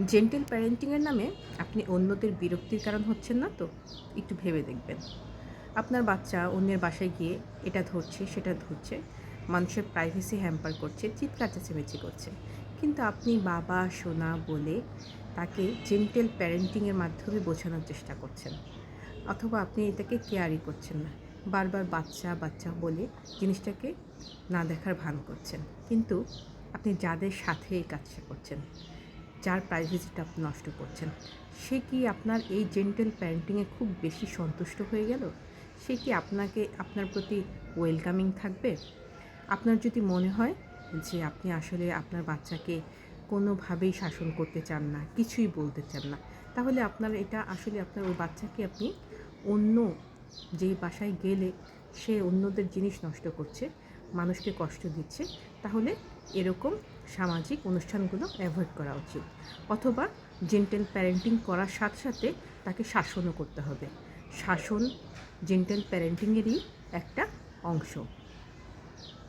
Gentle প্যারেন্টিংয়ের নামে আপনি অন্যদের বিরক্তির কারণ হচ্ছেন না তো? একটু ভেবে দেখবেন। আপনার বাচ্চা অন্যের বাসায় গিয়ে এটা ধরছে, সেটা ধরছে, মানুষের প্রাইভেসি হ্যাম্পার করছে, চিৎকার চেঁচামেচি করছে। কিন্তু আপনি বাবা, সোনা বলে তাকে জেন্টেল প্যারেন্টিংয়ের মাধ্যমে বোঝানোর চেষ্টা করছেন। অথবা আপনি এটাকে কেয়ারই করছেন না। বারবার বাচ্চা, বাচ্চা বলে জিনিসটাকে না দেখার ভান করছেন। কিন্তু আপনি যাদের সাথে এই কাজটা করছেন, যার প্রাইভেসিটা আপনি নষ্ট করছেন, সে কি আপনার এই জেন্টেল প্যারেন্টিংয়ে খুব বেশি সন্তুষ্ট হয়ে গেল? সে কি আপনার প্রতি ওয়েলকামিং থাকবে? আপনার যদি মনে হয় যে আপনি আসলে আপনার বাচ্চাকে কোনোভাবেই শাসন করতে চান না, কিছুই বলতে চান না, তাহলে আপনার এটা আসলে আপনার ওই বাচ্চাকে আপনি অন্য যেই বাসায় গেলে সে অন্যদের জিনিস নষ্ট করছে, মানুষকে কষ্ট দিচ্ছে, তাহলে এরকম সামাজিক অনুষ্ঠানগুলো অ্যাভয়েড করা উচিত। অথবা জেন্টেল প্যারেন্টিং করার সাথে সাথে তাকে শাসনও করতে হবে। শাসন জেন্টেল প্যারেন্টিংয়েরই একটা অংশ।